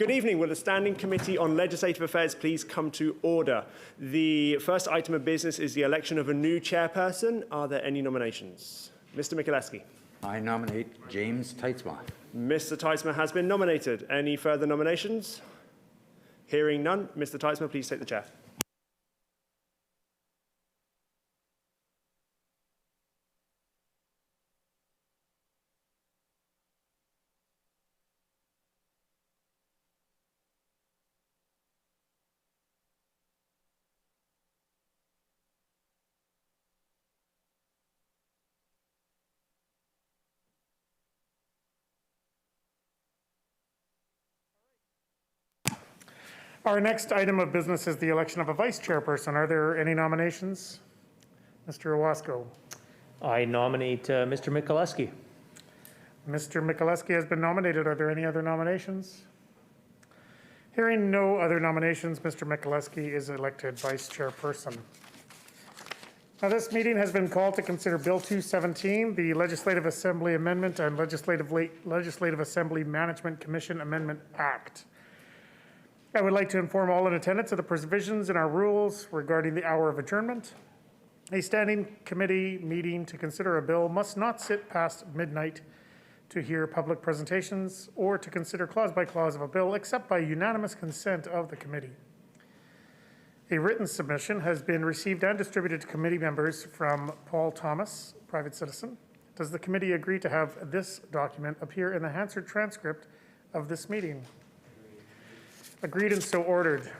Good evening. Will the Standing Committee on Legislative Affairs please come to order? The first item of business is the election of a new chairperson. Are there any nominations? Mr. Mikuleski. I nominate James Teitzma. Mr. Teitzma has been nominated. Any further nominations? Hearing none, Mr. Teitzma, please take the chair. Our next item of business is the election of a vice chairperson. Are there any nominations? Mr. Owasco. I nominate Mr. Mikuleski. Mr. Mikuleski has been nominated. Are there any other nominations? Hearing no other nominations, Mr. Mikuleski is elected vice chairperson. Now, this meeting has been called to consider Bill 217, the Legislative Assembly Amendment and Legislative Assembly Management Commission Amendment Act. I would like to inform all in attendance of the provisions in our rules regarding the hour of adjournment. A standing committee meeting to consider a bill must not sit past midnight to hear public presentations or to consider clause by clause of a bill except by unanimous consent of the committee. A written submission has been received and distributed to committee members from Paul Thomas, private citizen. Does the committee agree to have this document appear in the Hansard transcript of this meeting? Agreed and so ordered.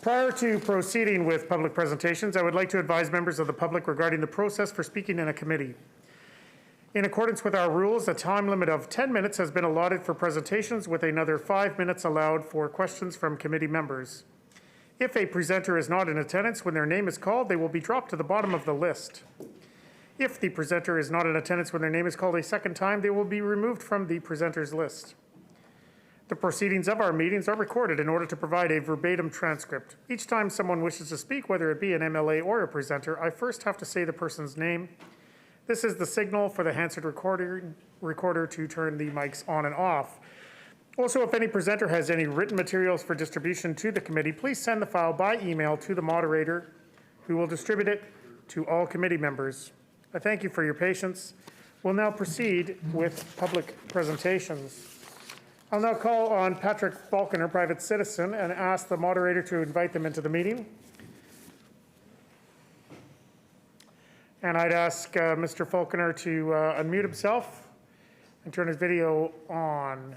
Prior to proceeding with public presentations, I would like to advise members of the public regarding the process for speaking in a committee. In accordance with our rules, a time limit of 10 minutes has been allotted for presentations, with another 5 minutes allowed for questions from committee members. If a presenter is not in attendance when their name is called, they will be dropped to the bottom of the list. If the presenter is not in attendance when their name is called a second time, they will be removed from the presenter's list. The proceedings of our meetings are recorded in order to provide a verbatim transcript. Each time someone wishes to speak, whether it be an MLA or a presenter, I first have to say the person's name. This is the signal for the Hansard recorder to turn the mics on and off. Also, if any presenter has any written materials for distribution to the committee, please send the file by email to the moderator, who will distribute it to all committee members. I thank you for your patience. We'll now proceed with public presentations. I'll now call on Patrick Falconer, private citizen, and ask the moderator to invite them into the meeting. And I'd ask Mr. Falconer to unmute himself and turn his video on.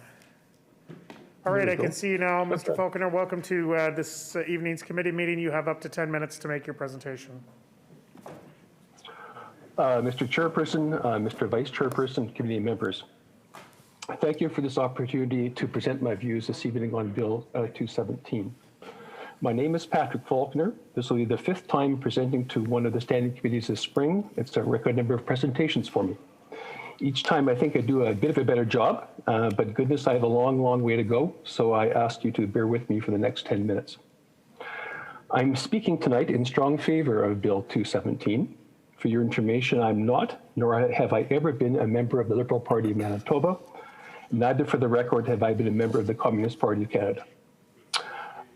All right, I can see you now, Mr. Falconer. Welcome to this evening's committee meeting. You have up to 10 minutes to make your presentation. Mr. Chairperson, Mr. Vice Chairperson, committee members. Thank you for this opportunity to present my views this evening on Bill 217. My name is Patrick Falconer. This will be the 5th time presenting to one of the standing committees this spring. It's a record number of presentations for me. Each time I think I do a bit of a better job, but goodness, I have a long, long way to go, so I ask you to bear with me for the next 10 minutes. I'm speaking tonight in strong favor of Bill 217. For your information, I'm not, nor have I ever been a member of the Liberal Party of Manitoba. Neither, for the record, have I been a member of the Communist Party of Canada.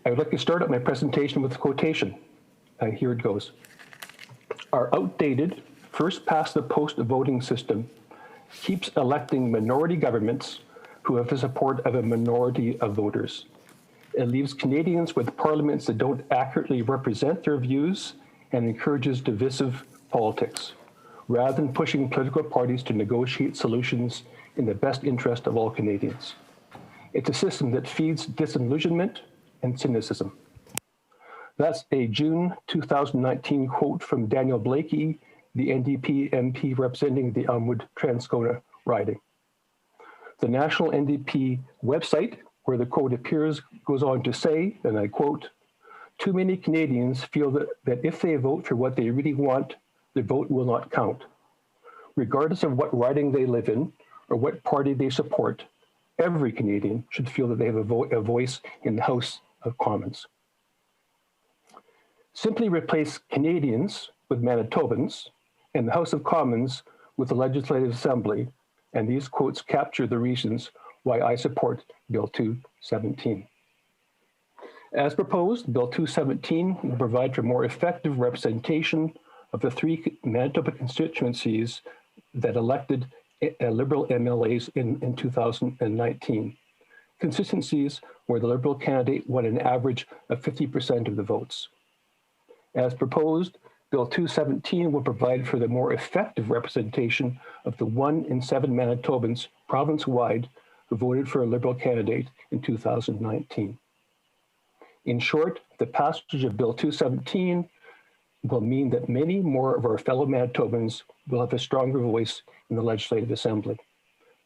I would like to start out my presentation with a quotation. Here it goes. Our outdated, first-past-the-post voting system keeps electing minority governments who have the support of a minority of voters. It leaves Canadians with parliaments that don't accurately represent their views and encourages divisive politics, rather than pushing political parties to negotiate solutions in the best interest of all Canadians. It's a system that feeds disillusionment and cynicism. That's a June 2019 quote from Daniel Blakey, the NDP MP representing the Elmwood Transcona riding. The National NDP website, where the quote appears, goes on to say, and I quote, "Too many Canadians feel that if they vote for what they really want, their vote will not count. Regardless of what riding they live in or what party they support, every Canadian should feel that they have a voice in the House of Commons." Simply replace Canadians with Manitobans and the House of Commons with the Legislative Assembly, and these quotes capture the reasons why I support Bill 217. As proposed, Bill 217 will provide for more effective representation of the 3 Manitoba constituencies that elected Liberal MLAs in 2019. Constituencies where the Liberal candidate won an average of 50% of the votes. As proposed, Bill 217 will provide for the more effective representation of the 1 in 7 Manitobans province-wide who voted for a Liberal candidate in 2019. In short, the passage of Bill 217 will mean that many more of our fellow Manitobans will have a stronger voice in the Legislative Assembly,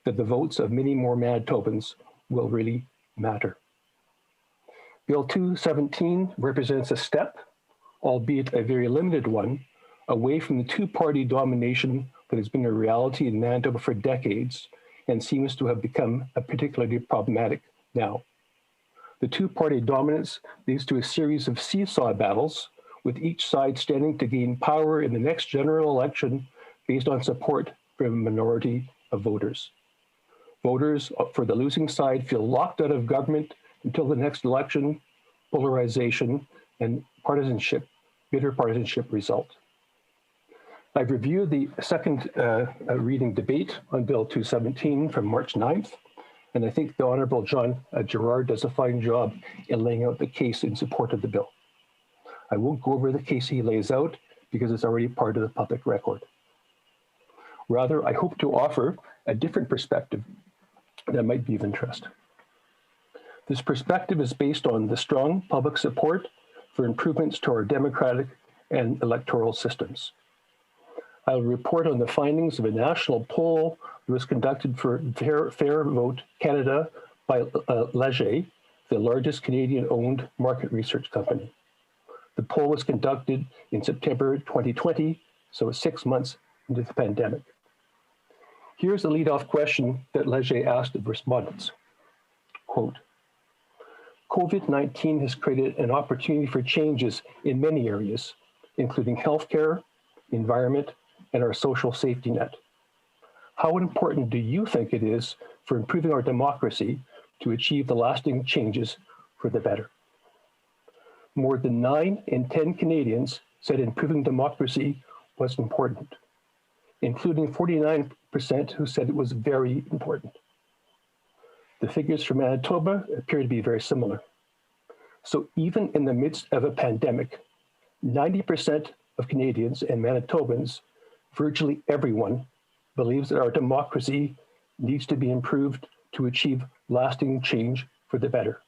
that the votes of many more Manitobans will really matter. Bill 217 represents a step, albeit a very limited one, away from the 2-party domination that has been a reality in Manitoba for decades and seems to have become particularly problematic now. The 2-party dominance leads to a series of seesaw battles, with each side standing to gain power in the next general election based on support from a minority of voters. Voters for the losing side feel locked out of government until the next election, polarization, and partisanship, bitter partisanship result. I've reviewed the second reading debate on Bill 217 from March 9th, and I think the Honourable John Gerard does a fine job in laying out the case in support of the bill. I won't go over the case he lays out because it's already part of the public record. Rather, I hope to offer a different perspective that might be of interest. This perspective is based on the strong public support for improvements to our democratic and electoral systems. I'll report on the findings of a national poll that was conducted for Fair Vote Canada by Leger, the largest Canadian-owned market research company. The poll was conducted in September 2020, so 6 months into the pandemic. Here's the lead-off question that Leger asked of respondents. Quote, COVID-19 has created an opportunity for changes in many areas, including healthcare, environment, and our social safety net. How important do you think it is for improving our democracy to achieve the lasting changes for the better? More than 9 in 10 Canadians said improving democracy was important, including 49% who said it was very important. The figures for Manitoba appear to be very similar. So even in the midst of a pandemic, 90% of Canadians and Manitobans, virtually everyone, believes that our democracy needs to be improved to achieve lasting change for the better,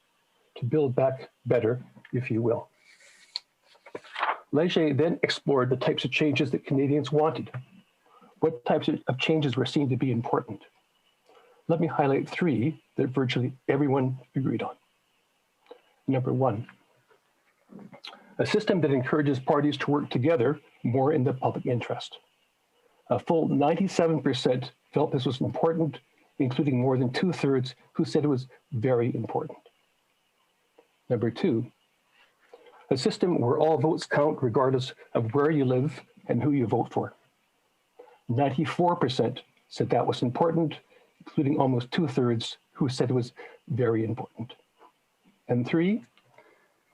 to build back better, if you will. Leger then explored the types of changes that Canadians wanted. What types of changes were seen to be important? Let me highlight 3 that virtually everyone agreed on. Number 1, a system that encourages parties to work together more in the public interest. A full 97% felt this was important, including more than 2/3 who said it was very important. Number 2, a system where all votes count regardless of where you live and who you vote for. 94% said that was important, including almost 2/3 who said it was very important. And 3,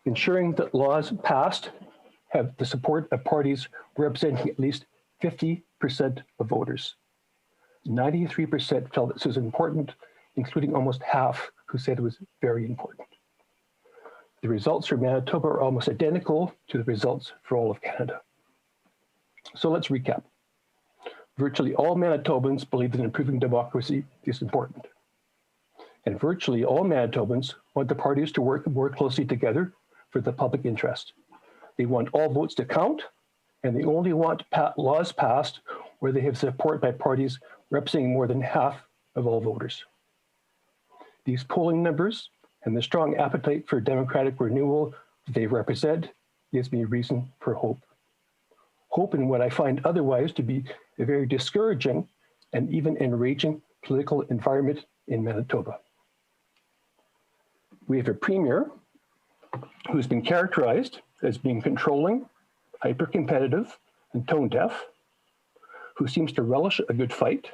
ensuring that laws passed have the support of parties representing at least 50% of voters. 93% felt this was important, including almost half who said it was very important. The results for Manitoba are almost identical to the results for all of Canada. So let's recap. Virtually all Manitobans believe that improving democracy is important. And virtually all Manitobans want the parties to work more closely together for the public interest. They want all votes to count, and they only want laws passed where they have support by parties representing more than half of all voters. These polling numbers and the strong appetite for democratic renewal they represent gives me reason for hope. Hope in what I find otherwise to be a very discouraging and even enraging political environment in Manitoba. We have a premier who's been characterized as being controlling, hyper-competitive, and tone-deaf, who seems to relish a good fight,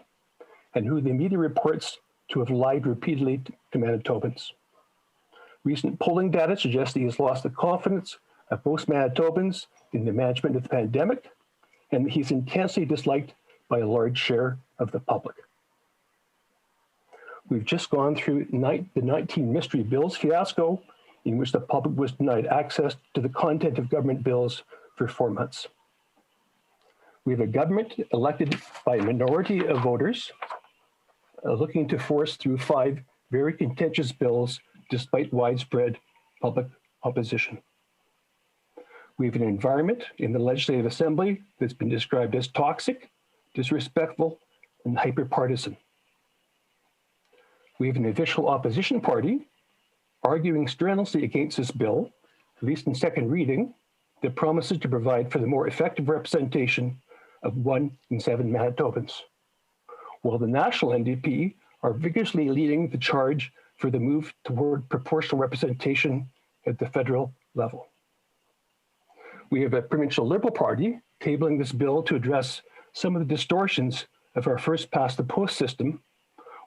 and who the media reports to have lied repeatedly to Manitobans. Recent polling data suggests he has lost the confidence of most Manitobans in the management of the pandemic, and he's intensely disliked by a large share of the public. We've just gone through the 19 mystery bills fiasco, in which the public was denied access to the content of government bills for 4 months. We have a government elected by a minority of voters looking to force through 5 very contentious bills despite widespread public opposition. We have an environment in the Legislative Assembly that's been described as toxic, disrespectful, and hyper-partisan. We have an official opposition party arguing strenuously against this bill, at least in second reading, that promises to provide for the more effective representation of 1 in 7 Manitobans, while the national NDP are vigorously leading the charge for the move toward proportional representation at the federal level. We have a provincial Liberal Party tabling this bill to address some of the distortions of our first past the post system,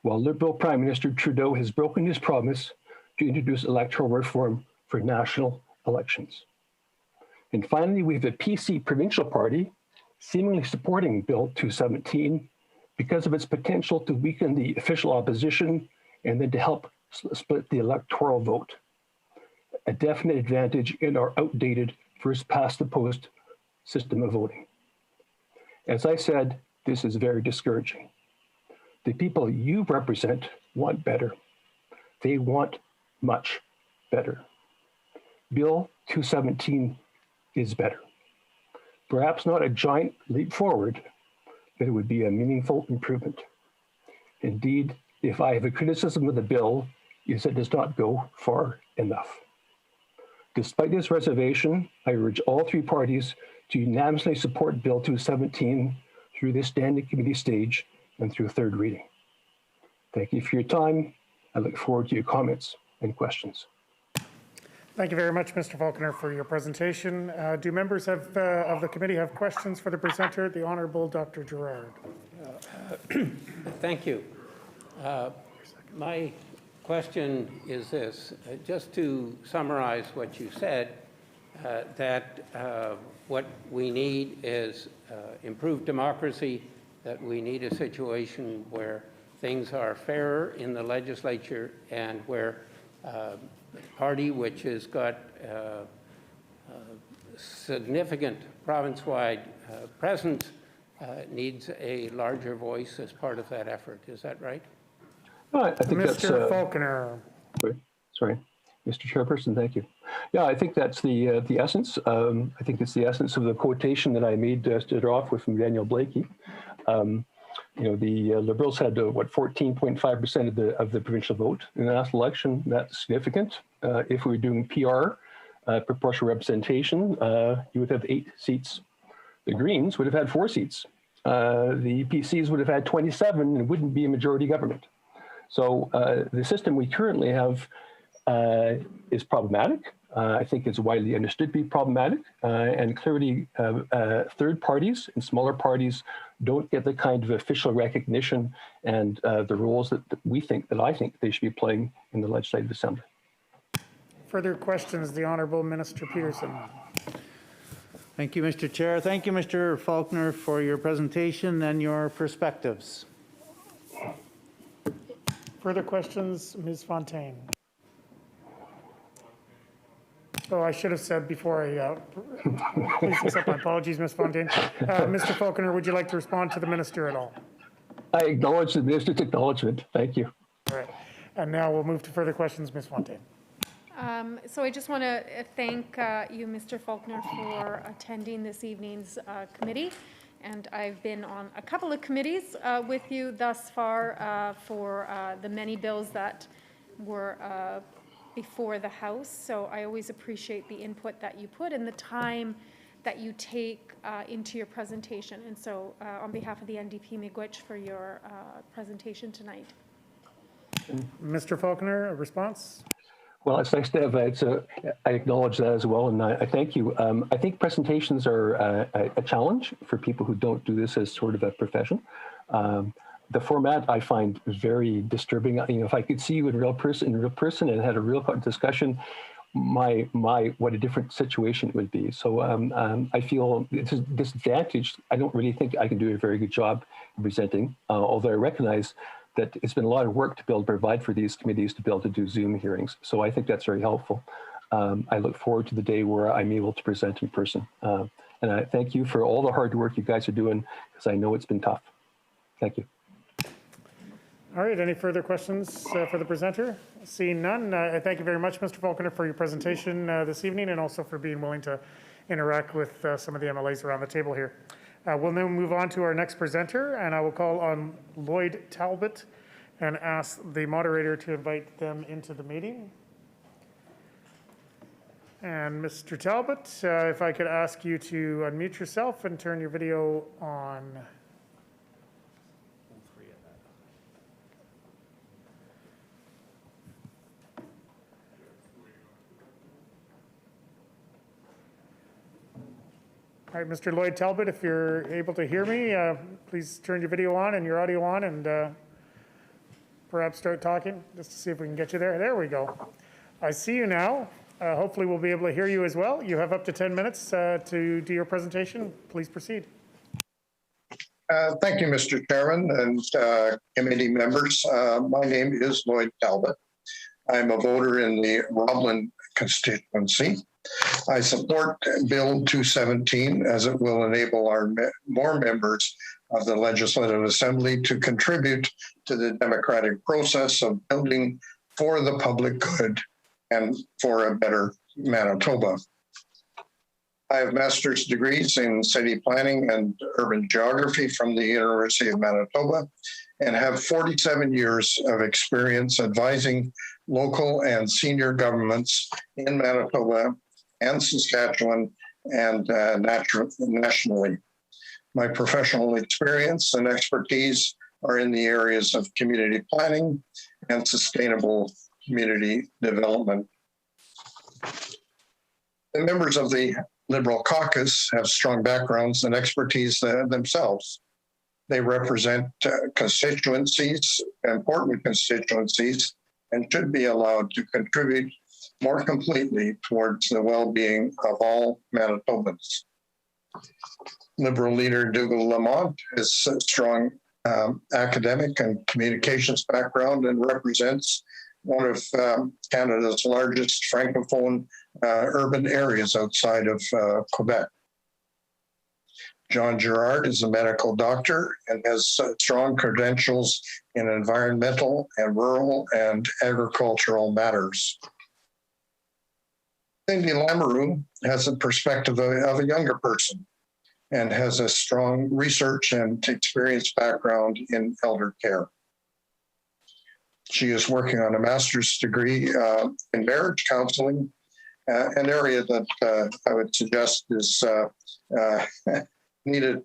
while Liberal Prime Minister Trudeau has broken his promise to introduce electoral reform for national elections. And finally, we have a PC provincial party seemingly supporting Bill 217 because of its potential to weaken the official opposition and then to help split the electoral vote, a definite advantage in our outdated first past the post system of voting. As I said, this is very discouraging. The people you represent want better. They want much better. Bill 217 is better. Perhaps not a giant leap forward, but it would be a meaningful improvement. Indeed, if I have a criticism of the bill, is it does not go far enough. Despite this reservation, I urge all 3 parties to unanimously support Bill 217 through this standing committee stage and through 3rd reading. Thank you for your time. I look forward to your comments and questions. Thank you very much, Mr. Faulkner, for your presentation. Do members of the committee have questions for the presenter, the Honourable Dr. Gerard? Thank you. My question is this, just to summarize what you said, that what we need is improved democracy, that we need a situation where things are fairer in the legislature and where the party which has got significant province-wide presence needs a larger voice as part of that effort. Is that right? I think Mr. Faulkner. Sorry, Mr. Chairperson, thank you. Yeah, I think that's the essence. I think it's the essence of the quotation that I made to start off with from Daniel Blakey. The Liberals had what 14.5% of the provincial vote in the last election. That's significant. If we were doing PR, proportional representation, you would have 8 seats. The Greens would have had 4 seats. The PCs would have had 27 and it wouldn't be a majority government. So the system we currently have is problematic. I think it's widely understood to be problematic, and clearly third parties and smaller parties don't get the kind of official recognition and the roles that I think they should be playing in the Legislative Assembly. Further questions, the Honourable Minister Peterson. Thank you, Mr. Chair. Thank you, Mr. Faulkner, for your presentation and your perspectives. Further questions, Ms. Fontaine. Oh, I should have said before I, please accept my apologies, Ms. Fontaine. Mr. Faulkner, would you like to respond to the minister at all? I acknowledge the minister's acknowledgement. Thank you. All right. And now we'll move to further questions, Ms. Fontaine. So I just want to thank you, Mr. Faulkner, for attending this evening's committee. And I've been on a couple of committees with you thus far for the many bills that were before the House. So I always appreciate the input that you put and the time that you take into your presentation. And so on behalf of the NDP, miigwech for your presentation tonight. Mr. Faulkner, a response? Well, it's nice to have, I acknowledge that as well, and I thank you. I think presentations are a challenge for people who don't do this as sort of a profession. the format I find very disturbing. You know, if I could see you in real person and had a real discussion, what a different situation it would be. So I feel disadvantaged. I don't really think I can do a very good job presenting, although I recognize that it's been a lot of work to be able to provide for these committees to be able to do Zoom hearings. So I think that's very helpful. I look forward to the day where I'm able to present in person. And I thank you for all the hard work you guys are doing, because I know it's been tough. Thank you. All right, any further questions for the presenter? Seeing none, I thank you very much, Mr. Faulkner, for your presentation this evening, and also for being willing to interact with some of the MLAs around the table here. We'll now move on to our next presenter, and I will call on Lloyd Talbot and ask the moderator to invite them into the meeting. And Mr. Talbot, if I could ask you to unmute yourself and turn your video on. All right, Mr. Lloyd Talbot, if you're able to hear me, please turn your video on and your audio on, and perhaps start talking, just to see if we can get you there. There we go. I see you now. Hopefully we'll be able to hear you as well. You have up to 10 minutes to do your presentation. Please proceed. Thank you, Mr. Chairman and committee members. My name is Lloyd Talbot. I'm a voter in the Roblin constituency. I support Bill 217 as it will enable more members of the Legislative Assembly to contribute to the democratic process of building for the public good and for a better Manitoba. I have master's degrees in city planning and urban geography from the University of Manitoba and have 47 years of experience advising local and senior governments in Manitoba and Saskatchewan and nationally. My professional experience and expertise are in the areas of community planning and sustainable community development. The members of the Liberal caucus have strong backgrounds and expertise themselves. They represent constituencies, important constituencies, and should be allowed to contribute more completely towards the well-being of all Manitobans. Liberal leader Dougal Lamont has a strong academic and communications background and represents one of Canada's largest Francophone urban areas outside of Quebec. John Gerard is a medical doctor and has strong credentials in environmental and rural and agricultural matters. Cindy Lamoureux has a perspective of a younger person and has a strong research and experience background in elder care. She is working on a master's degree in marriage counseling, an area that I would suggest is needed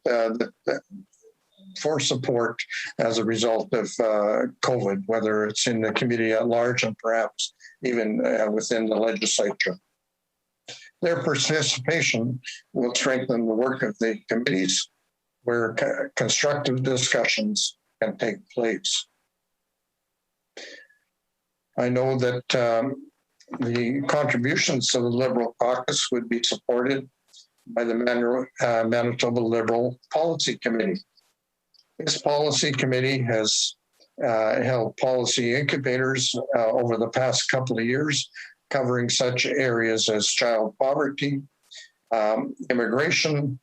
for support as a result of COVID, whether it's in the community at large and perhaps even within the legislature. Their participation will strengthen the work of the committees where constructive discussions can take place. I know that the contributions to the Liberal caucus would be supported by the Manitoba Liberal Policy Committee. This policy committee has held policy incubators over the past couple of years, covering such areas as child poverty, immigration,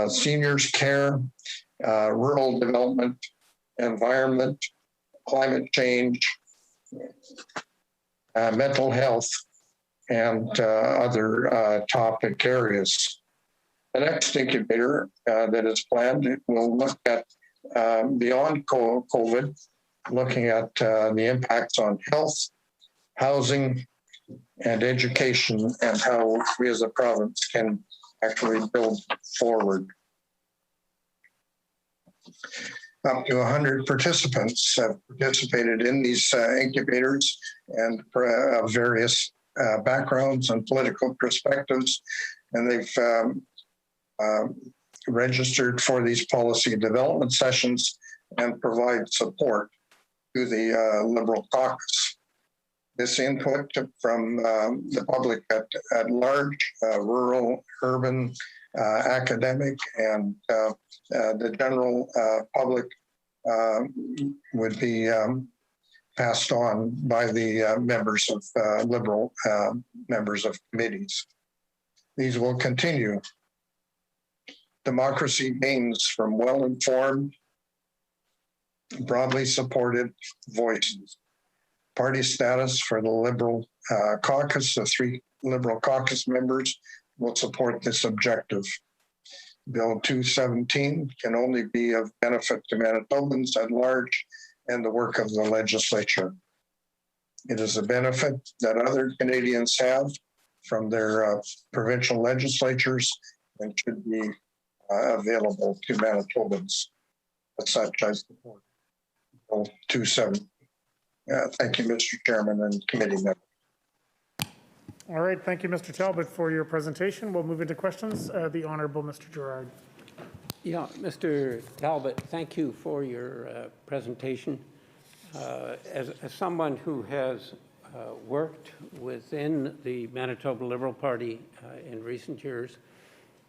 seniors care, rural development, environment, climate change, mental health, and other topic areas. The next incubator that is planned will look at beyond COVID, looking at the impacts on health, housing, and education, and how we as a province can actually build forward. Up to 100 participants have participated in these incubators and various backgrounds and political perspectives, and they've registered for these policy development sessions and provide support to the Liberal caucus. This input from the public at large, rural, urban, academic, and the general public would be passed on by the members of Liberal members of committees. These will continue. Democracy gains from well-informed, broadly supported voices. Party status for the Liberal caucus, the 3 Liberal caucus members will support this objective. Bill 217 can only be of benefit to Manitobans at large and the work of the legislature. It is a benefit that other Canadians have from their provincial legislatures and should be available to Manitobans. As such, I support Bill 217. Thank you, Mr. Chairman and committee members. All right, thank you, Mr. Talbot, for your presentation. We'll move into questions. The Honourable Mr. Gerard. Yeah, Mr. Talbot, thank you for your presentation. As someone who has worked within the Manitoba Liberal Party in recent years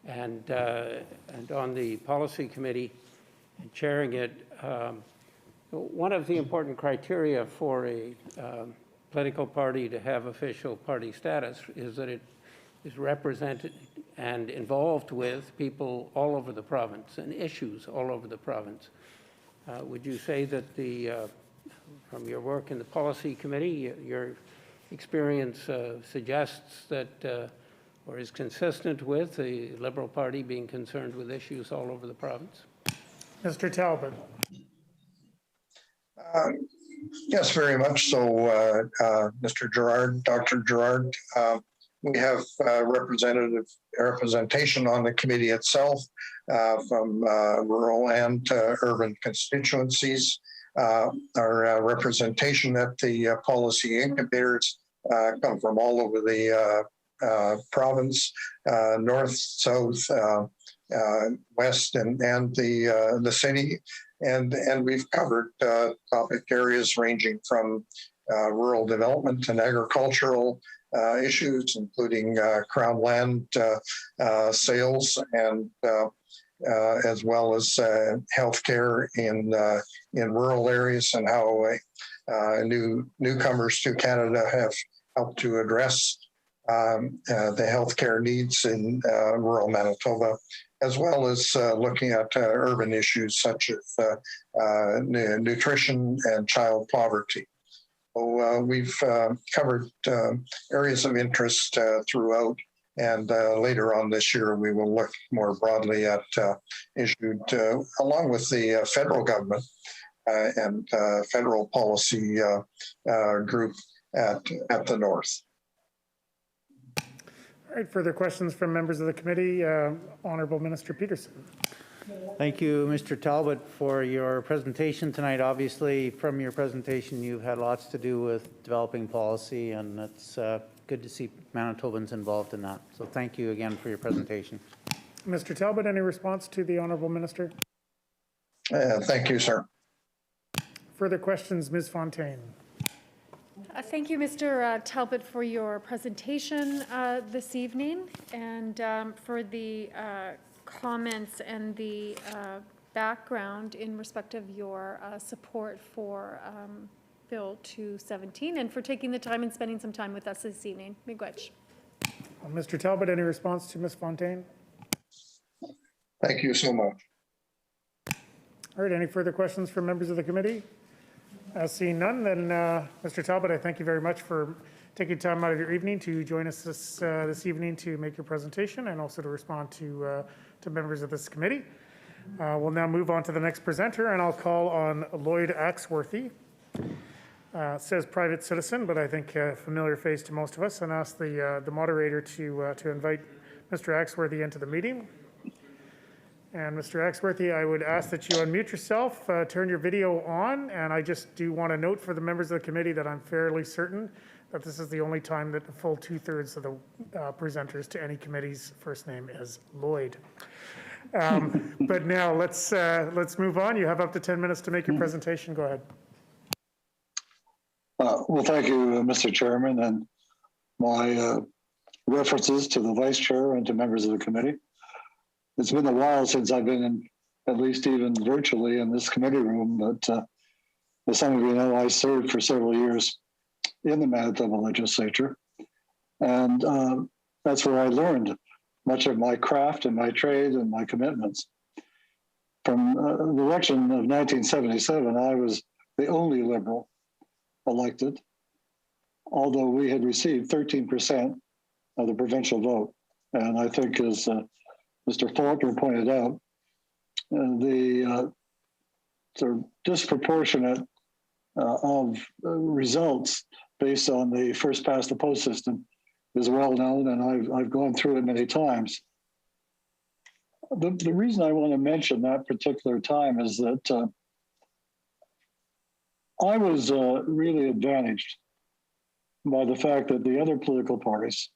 and on the policy committee and chairing it, one of the important criteria for a political party to have official party status is that it is represented and involved with people all over the province and issues all over the province. Would you say that from your work in the policy committee, your experience suggests that or is consistent with the Liberal Party being concerned with issues all over the province? Mr. Talbot. Yes, very much so, Mr. Gerard, Dr. Gerard. We have representation on the committee itself from rural and urban constituencies. Our representation at the policy incubators come from all over the province, north, south, west, and the city. And we've covered topic areas ranging from rural development and agricultural issues, including crown land sales, and as well as healthcare in rural areas, and how newcomers to Canada have helped to address the healthcare needs in rural Manitoba, as well as looking at urban issues such as nutrition and child poverty. So we've covered areas of interest throughout, and later on this year we will look more broadly at issued along with the federal government and federal policy group at the north. All right, further questions from members of the committee. Honourable Minister Peterson. Thank you, Mr. Talbot, for your presentation tonight. Obviously, from your presentation, you've had lots to do with developing policy, and it's good to see Manitobans involved in that. So thank you again for your presentation. Mr. Talbot, any response to the Honourable Minister? Thank you, sir. Further questions, Ms. Fontaine. Thank you, Mr. Talbot, for your presentation this evening, and for the comments and the background in respect of your support for Bill 217, and for taking the time and spending some time with us this evening. Miigwech. Mr. Talbot, any response to Ms. Fontaine? Thank you so much. All right, any further questions from members of the committee? Seeing none, then Mr. Talbot, I thank you very much for taking time out of your evening to join us this evening to make your presentation and also to respond to members of this committee. We'll now move on to the next presenter, and I'll call on Lloyd Axworthy. Says private citizen, but I think a familiar face to most of us, and ask the moderator to invite Mr. Axworthy into the meeting. And Mr. Axworthy, I would ask that you unmute yourself, turn your video on, and I just do want to note for the members of the committee that I'm fairly certain that this is the only time that the full 2/3 of the presenters to any committee's first name is Lloyd. But now let's move on. You have up to 10 minutes to make your presentation. Go ahead. Well, thank you, Mr. Chairman, and my references to the Vice Chair and to members of the committee. It's been a while since I've been in, at least even virtually, in this committee room, but as some of you know, I served for several years in the Manitoba legislature, and that's where I learned much of my craft and my trade and my commitments. From the election of 1977, I was the only Liberal elected, although we had received 13% of the provincial vote. And I think, as Mr. Faulkner pointed out, the sort of disproportionate of results based on the first past the post system is well known, and I've gone through it many times. The reason I want to mention that particular time is that I was really advantaged by the fact that the other political parties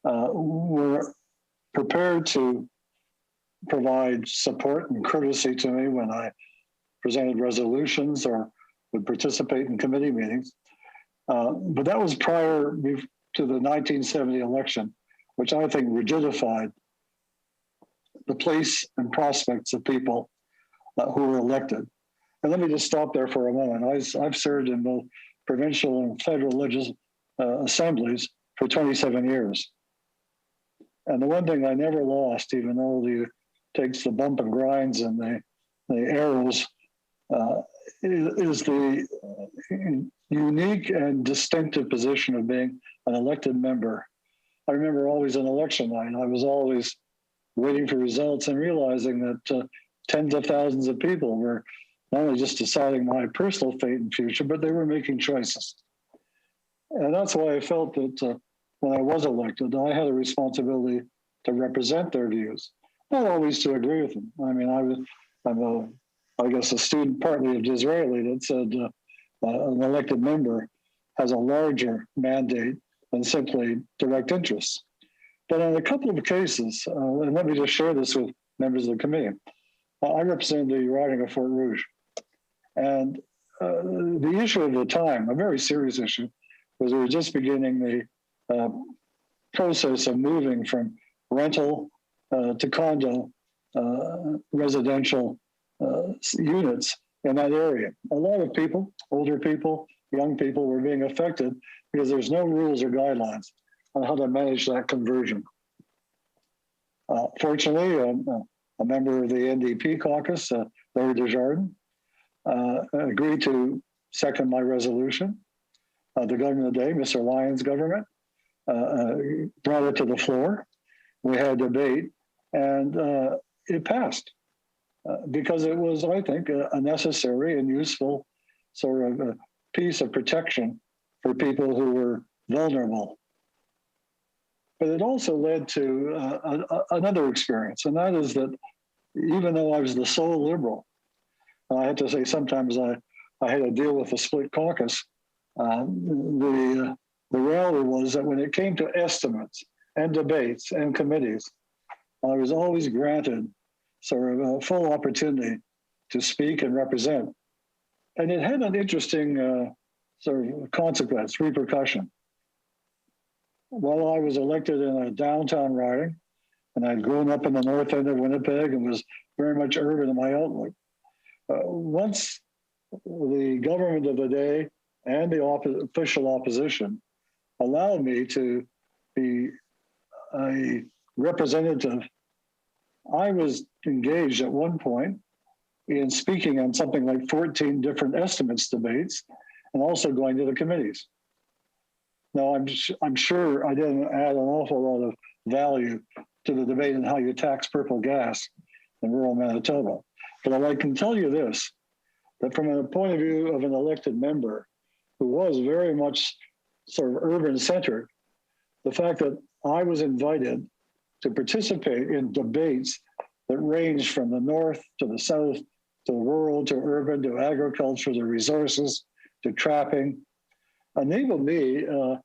were prepared to provide support and courtesy to me when I presented resolutions or would participate in committee meetings. But that was prior to the 1970 election, which I think rigidified the place and prospects of people who were elected. And let me just stop there for a moment. I've served in both provincial and federal assemblies for 27 years. And the one thing I never lost, even though it takes the bump and grinds and the arrows, is the unique and distinctive position of being an elected member. I remember always on election night, I was always waiting for results and realizing that tens of thousands of people were not only just deciding my personal fate and future, but they were making choices. And that's why I felt that when I was elected, I had a responsibility to represent their views, not always to agree with them. I mean, I guess a student partly of Disraeli that said an elected member has a larger mandate than simply direct interests. But in a couple of cases, and let me just share this with members of the committee, I represent the riding of Fort Rouge. And the issue of the time, a very serious issue, was we were just beginning the process of moving from rental to condo residential units in that area. A lot of people, older people, young people, were being affected because there's no rules or guidelines on how to manage that conversion. Fortunately, a member of the NDP caucus, Larry Desjardins, agreed to second my resolution. The government of the day, Mr. Lyons' government, brought it to the floor. We had a debate, and it passed because it was, I think, a necessary and useful sort of a piece of protection for people who were vulnerable. But it also led to another experience, and that is that even though I was the sole Liberal, I had to say sometimes I had to deal with a split caucus. The reality was that when it came to estimates and debates and committees, I was always granted sort of a full opportunity to speak and represent. And it had an interesting sort of consequence, repercussion. While I was elected in a downtown riding, and I'd grown up in the north end of Winnipeg and was very much urban in my outlook, once the government of the day and the official opposition allowed me to be a representative, I was engaged at one point in speaking on something like 14 different estimates debates and also going to the committees. Now, I'm sure I didn't add an awful lot of value to the debate on how you tax purple gas in rural Manitoba. But I can tell you this, that from a point of view of an elected member who was very much sort of urban-centered, the fact that I was invited to participate in debates that ranged from the north to the south, to rural, to urban, to agriculture, to resources, to trapping, enabled me to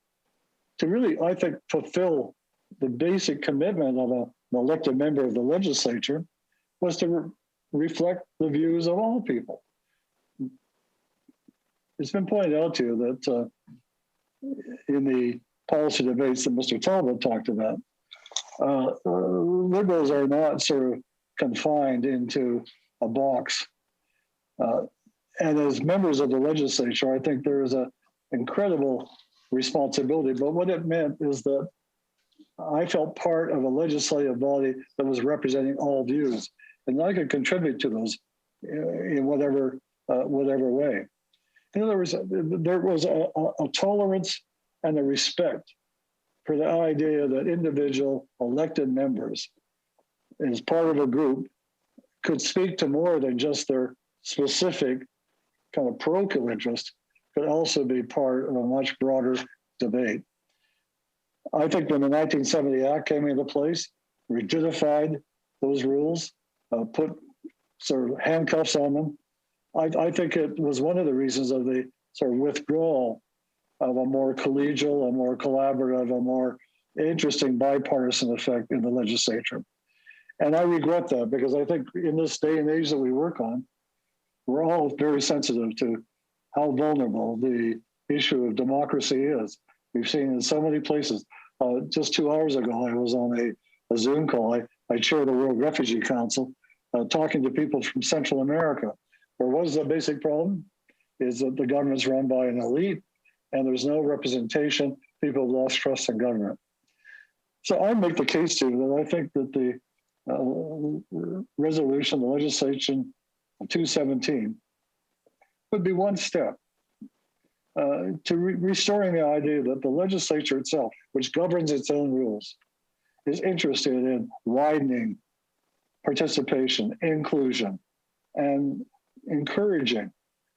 really, I think, fulfill the basic commitment of an elected member of the legislature, was to reflect the views of all people. It's been pointed out to you that in the policy debates that Mr. Talbot talked about, liberals are not sort of confined into a box. And as members of the legislature, I think there is an incredible responsibility. But what it meant is that I felt part of a legislative body that was representing all views, and I could contribute to those in whatever way. In other words, there was a tolerance and a respect for the idea that individual elected members, as part of a group, could speak to more than just their specific kind of parochial interest, could also be part of a much broader debate. I think when the 1970 Act came into place, rigidified those rules, put sort of handcuffs on them, I think it was one of the reasons of the sort of withdrawal of a more collegial, a more collaborative, a more interesting bipartisan effect in the legislature. And I regret that, because I think in this day and age that we work on, we're all very sensitive to how vulnerable the issue of democracy is. We've seen in so many places. Just 2 hours ago, I was on a Zoom call. I chair the World Refugee Council, talking to people from Central America, where what is the basic problem? Is that the government's run by an elite and there's no representation. People have lost trust in government. So I make the case to you that I think that the resolution, the legislation 217, would be one step to restoring the idea that the legislature itself, which governs its own rules, is interested in widening participation, inclusion, and encouraging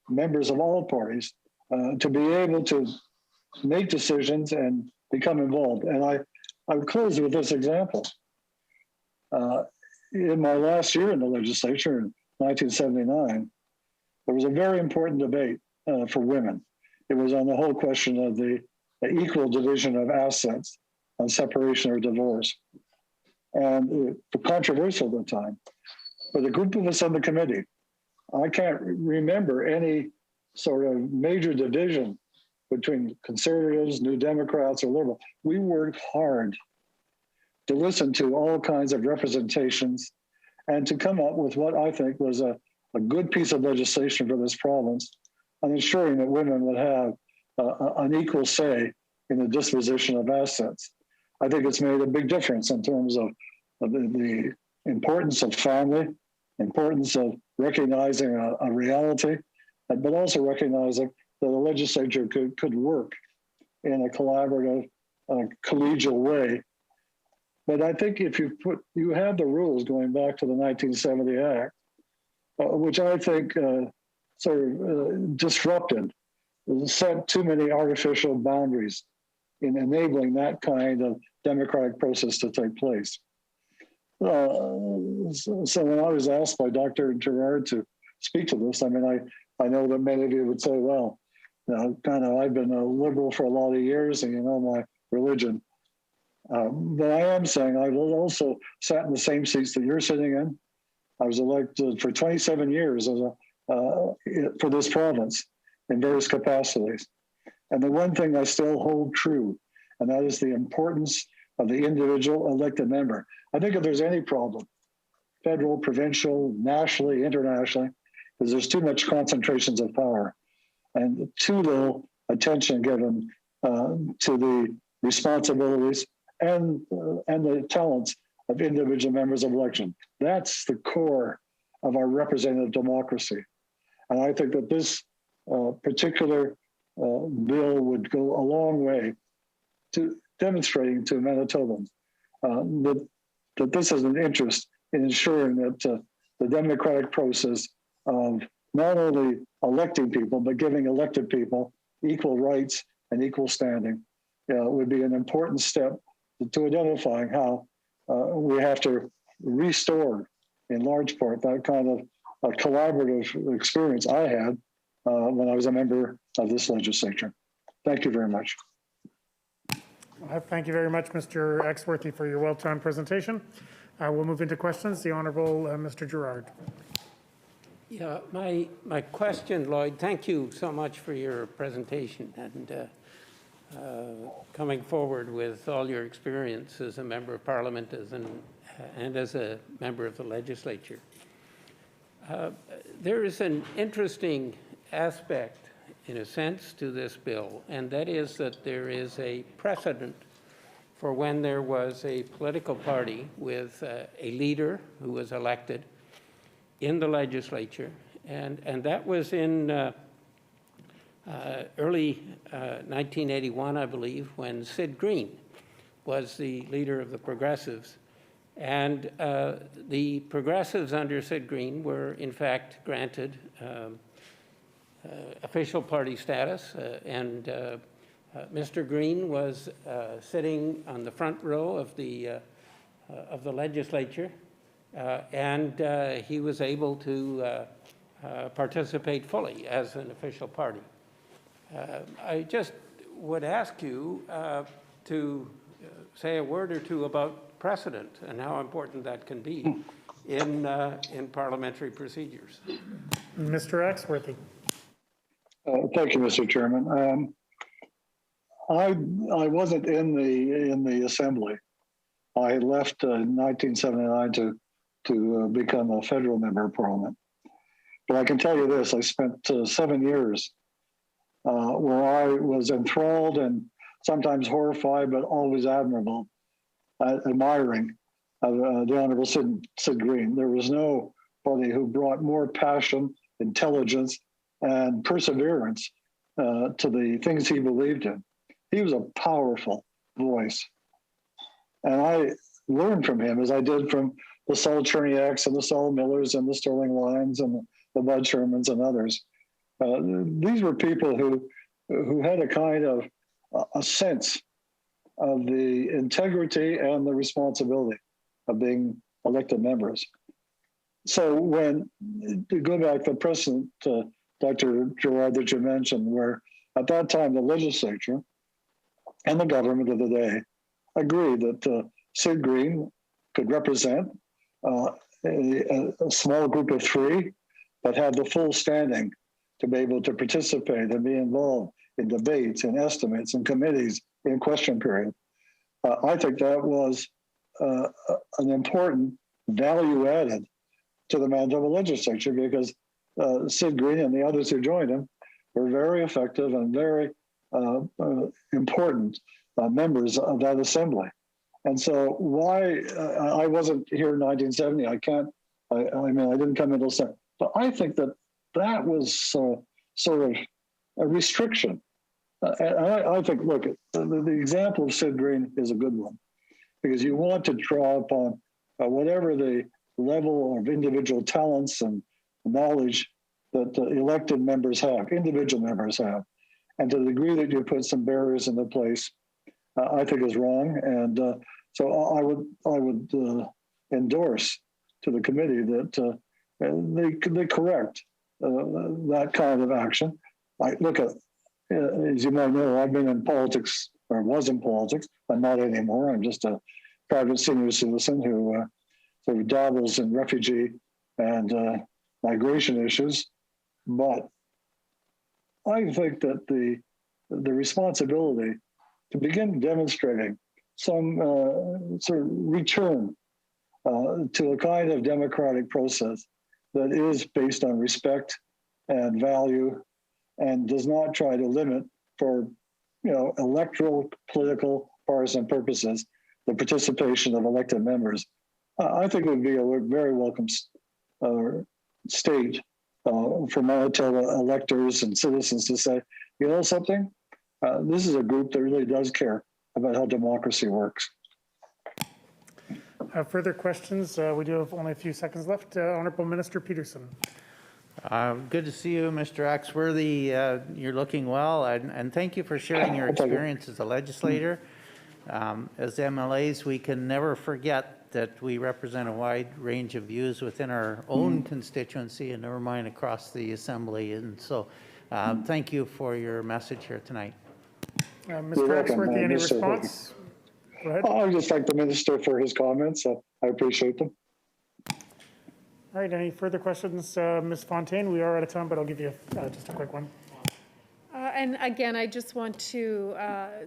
members of all parties to be able to make decisions and become involved. And I would close with this example. In my last year in the legislature, in 1979, there was a very important debate for women. It was on the whole question of the equal division of assets on separation or divorce. And controversial at the time. But a group of us on the committee, I can't remember any sort of major division between conservatives, New Democrats, or liberal. We worked hard to listen to all kinds of representations and to come up with what I think was a good piece of legislation for this province on ensuring that women would have an equal say in the disposition of assets. I think it's made a big difference in terms of the importance of family, importance of recognizing a reality, but also recognizing that the legislature could work in a collaborative, collegial way. But I think if you have the rules going back to the 1970 Act, which I think sort of disrupted, set too many artificial boundaries in enabling that kind of democratic process to take place. So when I was asked by Dr. Gerard to speak to this, I mean, I know that many of you would say, well, you know, I've been a liberal for a lot of years and you know my religion. But I am saying I've also sat in the same seats that you're sitting in. I was elected for 27 years for this province in various capacities. And the one thing I still hold true, and that is the importance of the individual elected member. I think if there's any problem, federal, provincial, nationally, internationally, is there's too much concentrations of power and too little attention given to the responsibilities and the talents of individual members of election. That's the core of our representative democracy. And I think that this particular bill would go a long way to demonstrating to Manitobans that this is an interest in ensuring that the democratic process of not only electing people, but giving elected people equal rights and equal standing would be an important step to identifying how we have to restore, in large part, that kind of collaborative experience I had when I was a member of this legislature. Thank you very much. Thank you very much, Mr. Exworthy, for your well-timed presentation. We'll move into questions. The Honourable Mr. Gerard. Yeah, my question, Lloyd, thank you so much for your presentation and coming forward with all your experience as a member of Parliament and as a member of the legislature. There is an interesting aspect, in a sense, to this bill, and that is that there is a precedent for when there was a political party with a leader who was elected in the legislature, and that was in early 1981, I believe, when Sid Green was the leader of the Progressives. And the Progressives under Sid Green were, in fact, granted official party status, and Mr. Green was sitting on the front row of the legislature, and he was able to participate fully as an official party. I just would ask you to say a word or two about precedent and how important that can be in parliamentary procedures. Mr. Axworthy. Thank you, Mr. Chairman. I wasn't in the assembly. I left in 1979 to become a federal member of parliament. But I can tell you this: I spent 7 years where I was enthralled and sometimes horrified, but always admiring the Honourable Sid Green. There was nobody who brought more passion, intelligence, and perseverance to the things he believed in. He was a powerful voice. And I learned from him, as I did from the Saul Cherniaks and the Saul Millers and the Sterling Lyons and the Bud Shermans and others. These were people who had a kind of a sense of the integrity and the responsibility of being elected members. So when, to go back to the precedent, Dr. Gerard, that you mentioned, where at that time the legislature and the government of the day agreed that Sid Green could represent a small group of three, but had the full standing to be able to participate and be involved in debates and estimates and committees in question period. I think that was an important value added to the Manitoba legislature, because Sid Green and the others who joined him were very effective and very important members of that assembly. And so why I wasn't here in 1970, I didn't come until 7, but I think that was sort of a restriction. And I think, look, the example of Sid Green is a good one, because you want to draw upon whatever the level of individual talents and knowledge that the elected members have, individual members have. And to the degree that you put some barriers into place, I think is wrong. And so I would endorse to the committee that they correct that kind of action. I look at, as you might know, I've been in politics, or was in politics, but not anymore. I'm just a private senior citizen who sort of dabbles in refugee and migration issues. But I think that the responsibility to begin demonstrating some sort of return to a kind of democratic process that is based on respect and value, and does not try to limit for electoral, political, partisan purposes the participation of elected members. I think it would be a very welcome state for Manitoba electors and citizens to say, you know something, this is a group that really does care about how democracy works. Further questions? We do have only a few seconds left. Honourable Minister Peterson. Good to see you, Mr. Axworthy. You're looking well, and thank you for sharing your experience as a legislator. As MLAs, we can never forget that we represent a wide range of views within our own constituency, and never mind across the Assembly. And so thank you for your message here tonight. Mr. Axworthy, any response? Go ahead. I would just thank the Minister for his comments. I appreciate them. All right, any further questions, Ms. Fontaine? We are out of time, but I'll give you just a quick one. And again, I just want to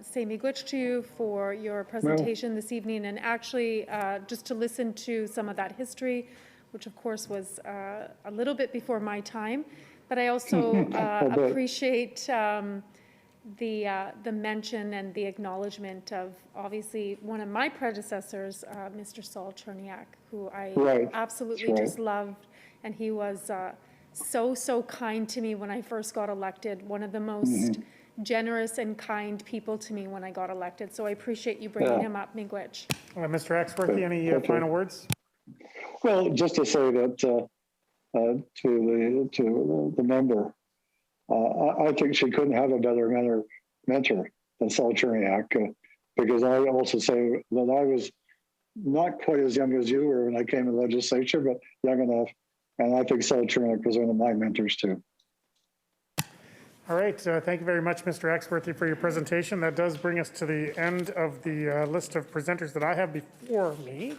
say miigwech to you for your presentation this evening, and actually just to listen to some of that history, which of course was a little bit before my time. But I also appreciate the mention and the acknowledgement of obviously one of my predecessors, Mr. Saul Cherniak, who I absolutely just loved, and he was so kind to me when I first got elected. One of the most generous and kind people to me when I got elected. So I appreciate you bringing him up, miigwech. Mr. Axworthy, any final words? Well, just to say that to the member, I think she couldn't have a better mentor than Saul Cherniak, because I also say that I was not quite as young as you were when I came in the legislature, but young enough. And I think Saul Cherniak was one of my mentors too. All right, thank you very much, Mr. Axworthy, for your presentation. That does bring us to the end of the list of presenters that I have before me.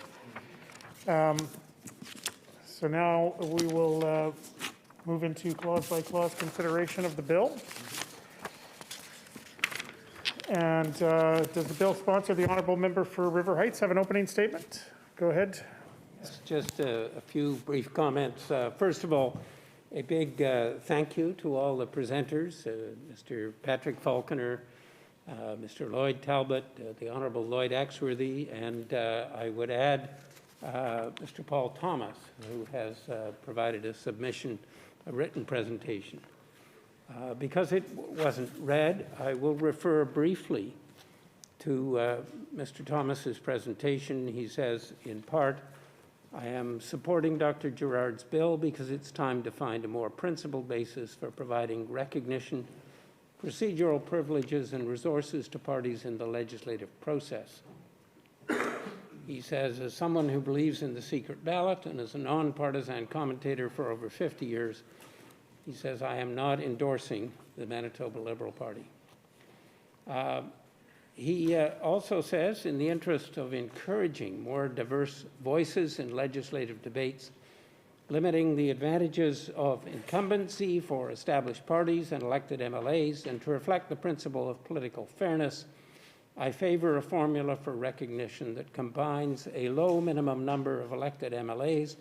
So now we will move into clause-by-clause consideration of the bill. And does the bill sponsor the honourable member for River Heights have an opening statement? Go ahead. Just a few brief comments. First of all, a big thank you to all the presenters, Mr. Patrick Falconer, Mr. Lloyd Talbot, the Honourable Lloyd Axworthy, and I would add Mr. Paul Thomas, who has provided a written presentation. Because it wasn't read, I will refer briefly to Mr. Thomas's presentation. He says, in part, I am supporting Dr. Gerard's bill because it's time to find a more principled basis for providing recognition, procedural privileges, and resources to parties in the legislative process. He says, as someone who believes in the secret ballot and as a nonpartisan commentator for over 50 years, he says, I am not endorsing the Manitoba Liberal Party. He also says, in the interest of encouraging more diverse voices in legislative debates, limiting the advantages of incumbency for established parties and elected MLAs, and to reflect the principle of political fairness, I favor a formula for recognition that combines a low minimum number of elected MLAs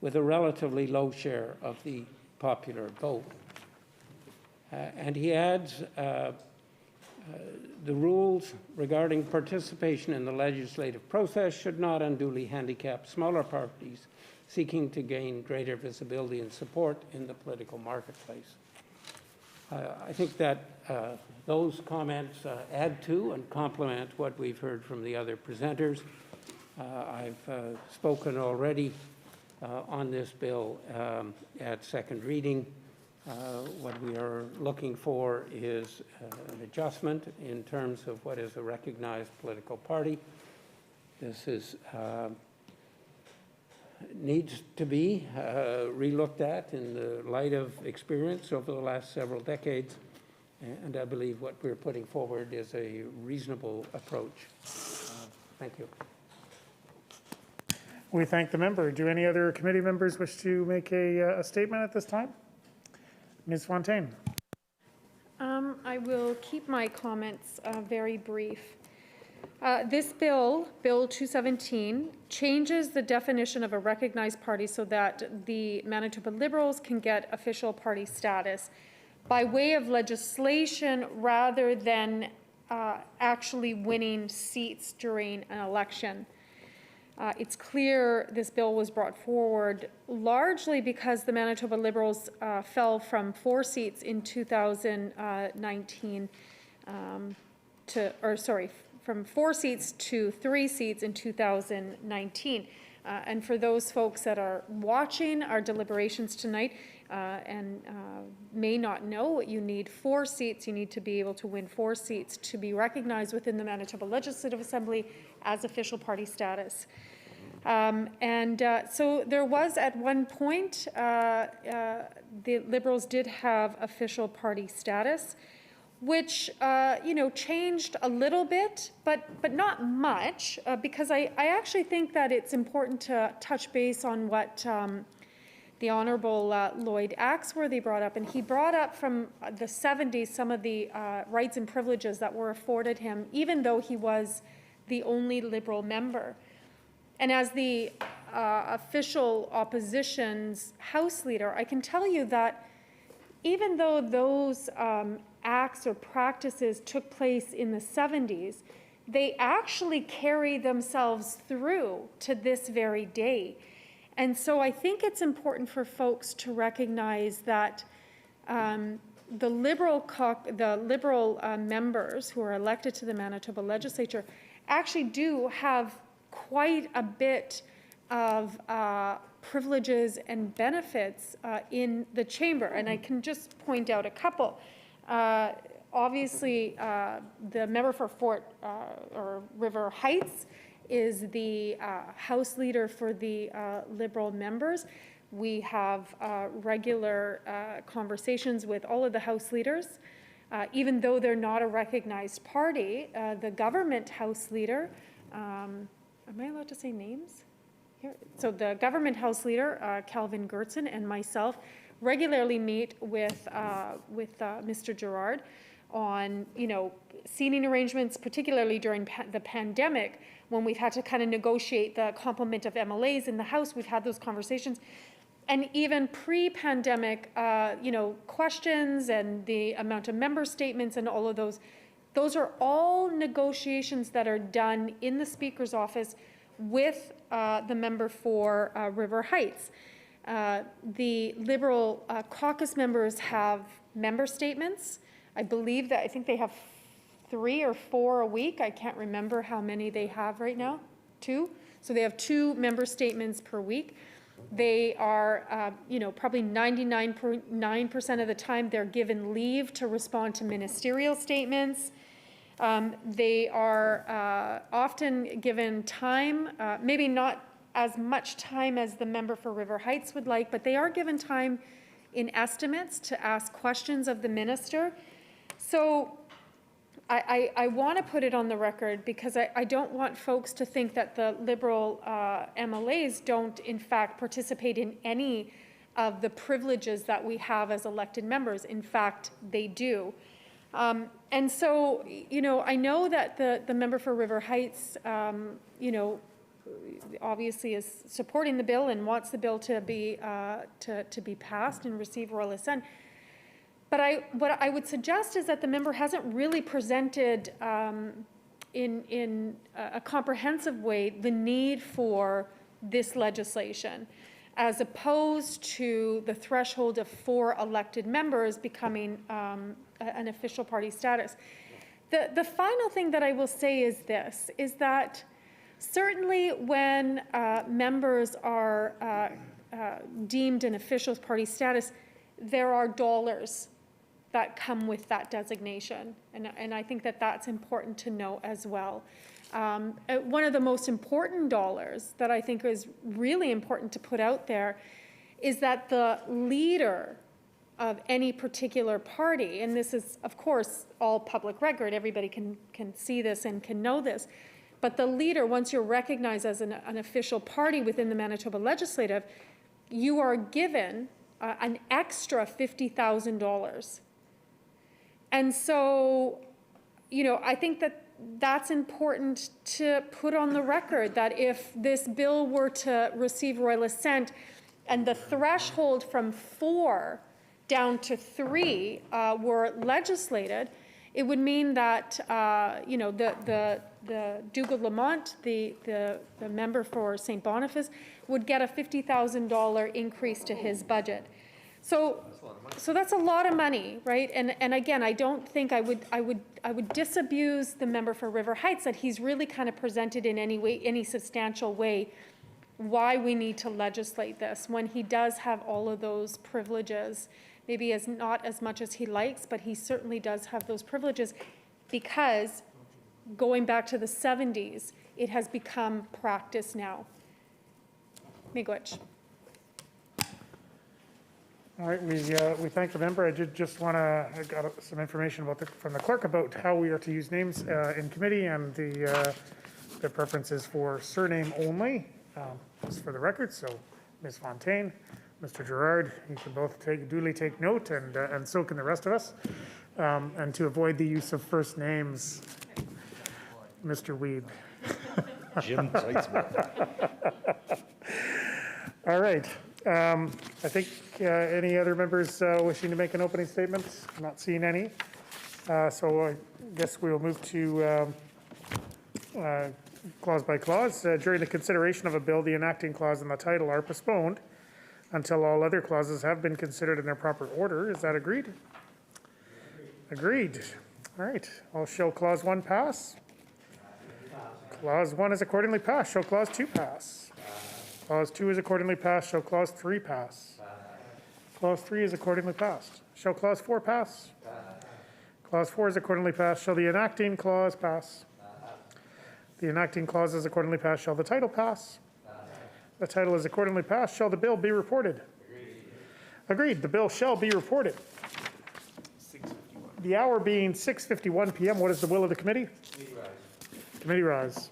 with a relatively low share of the popular vote. And he adds, the rules regarding participation in the legislative process should not unduly handicap smaller parties seeking to gain greater visibility and support in the political marketplace. I think that those comments add to and complement what we've heard from the other presenters. I've spoken already on this bill at second reading. What we are looking for is an adjustment in terms of what is a recognized political party. This is needs to be relooked at in the light of experience over the last several decades, and I believe what we're putting forward is a reasonable approach. Thank you. We thank the member. Do any other committee members wish to make a statement at this time? Ms. Fontaine. I will keep my comments very brief. This bill, Bill 217, changes the definition of a recognized party so that the Manitoba Liberals can get official party status by way of legislation rather than actually winning seats during an election. It's clear this bill was brought from 4 seats in 2019 from 4 seats to 3 seats in 2019. And for those folks that are watching our deliberations tonight and may not know, you need 4 seats. You need to be able to win 4 seats to be recognized within the Manitoba Legislative Assembly as official party status. So there was at one point, the Liberals did have official party status. which, changed a little bit, but not much, because I actually think that it's important to touch base on what the Honourable Lloyd Axworthy brought up. And he brought up from the 70s some of the rights and privileges that were afforded him, even though he was the only Liberal member. And as the official opposition's House Leader, I can tell you that even though those acts or practices took place in the 70s, they actually carry themselves through to this very day. And so I think it's important for folks to recognize that the Liberal members who are elected to the Manitoba legislature actually do have quite a bit of privileges and benefits in the chamber. And I can just point out a couple. Obviously, the member for Fort or River Heights is the House Leader for the Liberal members. We have regular conversations with all of the House Leaders. Even though they're not a recognized party, the government House Leader, am I allowed to say names here? So the government House Leader, Calvin Gertson, and myself regularly meet with Mr. Gerard on, seating arrangements, particularly during the pandemic, when we've had to kind of negotiate the complement of MLAs in the House. We've had those conversations. And even pre-pandemic, questions and the amount of member statements and all of those are all negotiations that are done in the Speaker's office with the member for River Heights. The Liberal caucus members have member statements. I think they have 3 or 4 a week. I can't remember how many they have right now. 2. So they have 2 member statements per week. They are, probably 99% of the time they're given leave to respond to ministerial statements. They are often given time, maybe not as much time as the member for River Heights would like, but they are given time in estimates to ask questions of the minister. So I want to put it on the record because I don't want folks to think that the Liberal MLAs don't in fact participate in any of the privileges that we have as elected members. In fact, they do. And so, I know that the member for River Heights, obviously is supporting the bill and wants the bill to be passed and receive royal assent. But what I would suggest is that the member hasn't really presented in a comprehensive way the need for this legislation, as opposed to the threshold of 4 elected members becoming an official party status. The final thing that I will say is this, is that certainly when members are deemed an official party status, there are dollars that come with that designation. And I think that that's important to know as well. One of the most important dollars that I think is really important to put out there is that the leader of any particular party, and this is, of course, all public record, everybody can see this and can know this, but the leader, once you're recognized as an official party within the Manitoba Legislative, you are given an extra $50,000. And so, I think that that's important to put on the record, that if this bill were to receive royal assent and the threshold from 4 down to 3 were legislated, it would mean that, the Duke of Lamont, the member for St. Boniface, would get a $50,000 increase to his budget. So that's a lot of money, right? And again, I don't think I would disabuse the member for River Heights that he's really kind of presented in any substantial way why we need to legislate this when he does have all of those privileges. Maybe not as much as he likes, but he certainly does have those privileges because going back to the 70s, it has become practice now. Miigwech. All right, we thank the member. I did just want to, I got some information from the clerk about how we are to use names in committee, and the preference is for surname only, just for the record. So Ms. Fontaine, Mr. Gerard, you can both duly take note, and so can the rest of us. And to avoid the use of first names, Mr. Weeb. Jim Teitzman. All right. I think any other members wishing to make an opening statement? I'm not seeing any. So I guess we will move to clause by clause. During the consideration of a bill, the enacting clause and the title are postponed until all other clauses have been considered in their proper order. Is that agreed? Agreed. All right. I'll show clause 1 pass. Clause 1 is accordingly passed. Shall clause 2 pass? Clause 2 is accordingly passed. Shall clause 3 pass? Clause 3 is accordingly passed. Shall clause 4 pass? Clause 4 is accordingly passed. Shall the enacting clause pass? The enacting clause is accordingly passed. Shall the title pass? The title is accordingly passed. Shall the bill be reported? Agreed. The bill shall be reported. The hour being 6:51 p.m. What is the will of the committee? Committee rise.